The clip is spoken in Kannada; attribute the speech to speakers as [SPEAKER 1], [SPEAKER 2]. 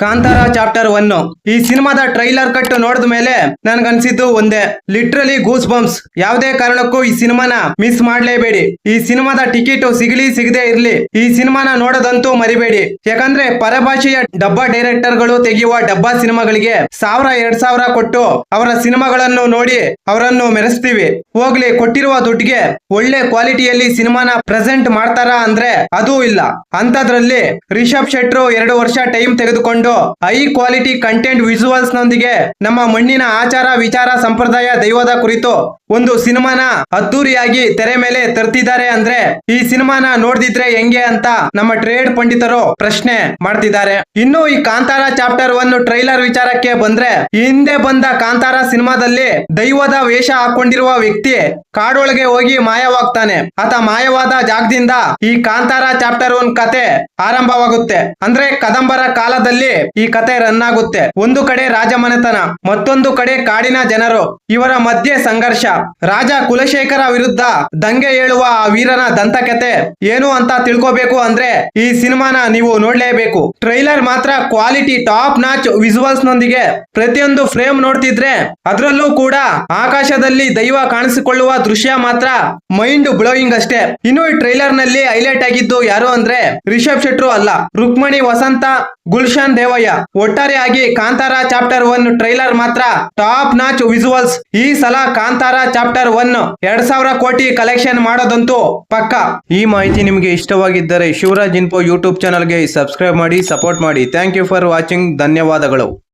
[SPEAKER 1] ಕಾಂತಾರ ಚಾಪ್ಟರ್ 1 ಈ ಸಿನಿಮಾದ ಟ್ರೈಲರ್ ಕಟ್ ನೋಡಿದ ಮೇಲೆ ನನ್ಗನ್ಸಿದ್ದು ಒಂದೇ, ಲಿಟ್ರಲಿ ಗೂಸ್ ಬಂಪ್ಸ್. ಯಾವುದೇ ಕಾರಣಕ್ಕೂ ಈ ಸಿನಿಮಾನ ಮಿಸ್ ಮಾಡ್ಲೇಬೇಡಿ. ಈ ಸಿನಿಮಾದ ಟಿಕೆಟ್ ಸಿಗಲಿ ಸಿಗದೆ ಇರ್ಲಿ, ಈ ಸಿನಿಮಾನ ನೋಡೋದಂತೂ ಮರಿಬೇಡಿ. ಯಾಕಂದ್ರೆ ಪರಭಾಷೆಯ ಡಬ್ಬಾ ಡೈರೆಕ್ಟರ್ ಗಳು ತೆಗೆಯುವ ಡಬ್ಬಾ ಸಿನಿಮಾಗಳಿಗೆ 1000-2000 ಕೊಟ್ಟು ಅವರ ಸಿನಿಮಾಗಳನ್ನು ನೋಡಿ ಅವರನ್ನು ಮೆರೆಸ್ತೀವಿ. ಹೋಗ್ಲಿ, ಕೊಟ್ಟಿರುವ ದುಡ್ಡಿಗೆ ಒಳ್ಳೆ ಕ್ವಾಲಿಟಿಯಲ್ಲಿ ಸಿನಿಮಾನ ಪ್ರೆಸೆಂಟ್ ಮಾಡ್ತಾರಾ ಅಂದ್ರೆ ಅದೂ ಇಲ್ಲ. ಅಂತದ್ರಲ್ಲಿ ರಿಷಬ್ ಶೆಟ್ರು 2 ವರ್ಷ ಟೈಮ್ ತೆಗೆದುಕೊಂಡು ಹೈ ಕ್ವಾಲಿಟಿ ಕಂಟೆಂಟ್ ವಿಜುವಲ್ಸ್ ನೊಂದಿಗೆ ನಮ್ಮ ಮಣ್ಣಿನ ಆಚಾರ ವಿಚಾರ ಸಂಪ್ರದಾಯ ದೈವದ ಕುರಿತು ಒಂದು ಸಿನಿಮಾನ ಅದ್ದೂರಿಯಾಗಿ ತೆರೆ ಮೇಲೆ ತರ್ತಿದ್ದಾರೆ ಅಂದ್ರೆ ಈ ಸಿನಿಮಾನ ನೋಡ್ದಿದ್ರೆ ಹೆಂಗೆ ಅಂತ ನಮ್ಮ ಟ್ರೇಡ್ ಪಂಡಿತರು ಪ್ರಶ್ನೆ ಮಾಡ್ತಿದ್ದಾರೆ. ಇನ್ನು ಈ ಕಾಂತಾರ ಚಾಪ್ಟರ್ 1 ಟ್ರೈಲರ್ ವಿಚಾರಕ್ಕೆ ಬಂದ್ರೆ, ಹಿಂದೆ ಬಂದ ಕಾಂತಾರ ಸಿನಿಮಾದಲ್ಲಿ ದೈವದ ವೇಷ ಹಾಕೊಂಡಿರುವ ವ್ಯಕ್ತಿ ಕಾಡೊಳಗೆ ಹೋಗಿ ಮಾಯವಾಗ್ತಾನೆ. ಆತ ಮಾಯವಾದ ಜಾಗದಿಂದ ಈ ಕಾಂತಾರ ಚಾಪ್ಟರ್ 1 ಕತೆ ಆರಂಭವಾಗುತ್ತೆ. ಅಂದ್ರೆ ಕದಂಬರ ಕಾಲದಲ್ಲಿ ಈ ಕತೆ ರನ್ ಆಗುತ್ತೆ. ಒಂದು ಕಡೆ ರಾಜಮನೆತನ, ಮತ್ತೊಂದು ಕಡೆ ಕಾಡಿನ ಜನರು, ಇವರ ಮಧ್ಯೆ ಸಂಘರ್ಷ. ರಾಜ ಕುಲಶೇಖರ ವಿರುದ್ಧ ದಂಗೆ ಏಳುವ ಆ ವೀರನ ದಂತಕತೆ ಏನು ಅಂತ ತಿಳ್ಕೋಬೇಕು ಅಂದ್ರೆ ಈ ಸಿನಿಮಾನ ನೀವು ನೋಡ್ಲೇಬೇಕು. ಟ್ರೈಲರ್ ಮಾತ್ರ ಕ್ವಾಲಿಟಿ ಟಾಪ್ ನಾಚ್ ವಿಜುವಲ್ಸ್ ನೊಂದಿಗೆ ಪ್ರತಿಯೊಂದು ಫ್ರೇಮ್ ನೋಡ್ತಿದ್ರೆ ಅದರಲ್ಲೂ ಕೂಡ ಆಕಾಶದಲ್ಲಿ ದೈವ ಕಾಣಿಸಿಕೊಳ್ಳುವ ದೃಶ್ಯ ಮಾತ್ರ ಮೈಂಡ್ ಬ್ಲೋಯಿಂಗ್ ಅಷ್ಟೇ. ಇನ್ನು ಈ ಟ್ರೈಲರ್ ನಲ್ಲಿ ಹೈಲೈಟ್ ಆಗಿದ್ದು ಯಾರು ಅಂದ್ರೆ ರಿಷಬ್ ಶೆಟ್ರು ಅಲ್ಲ, ರುಕ್ಮಣಿ ವಸಂತ, ಗುಲ್ಶನ್ ದೇವಯ್ಯ. ಒಟ್ಟಾರೆಯಾಗಿ ಕಾಂತಾರ ಚಾಪ್ಟರ್ 1 ಟ್ರೈಲರ್ ಮಾತ್ರ ಟಾಪ್ ನಾಚ್ ವಿಜುವಲ್ಸ್. ಈ ಸಲ ಕಾಂತಾರ ಚಾಪ್ಟರ್ 1 2000 ಕೋಟಿ ಕಲೆಕ್ಷನ್ ಮಾಡೋದಂತೂ ಪಕ್ಕ. ಈ ಮಾಹಿತಿ ನಿಮಗೆ ಇಷ್ಟವಾಗಿದ್ದರೆ ಶಿವರಾಜ್ ಇನ್ಫೋ ಯೂಟ್ಯೂಬ್ ಚಾನಲ್ಗೆ ಸಬ್ಸ್ಕ್ರೈಬ್ ಮಾಡಿ, ಸಪೋರ್ಟ್ ಮಾಡಿ. Thank you for watching. ಧನ್ಯವಾದಗಳು.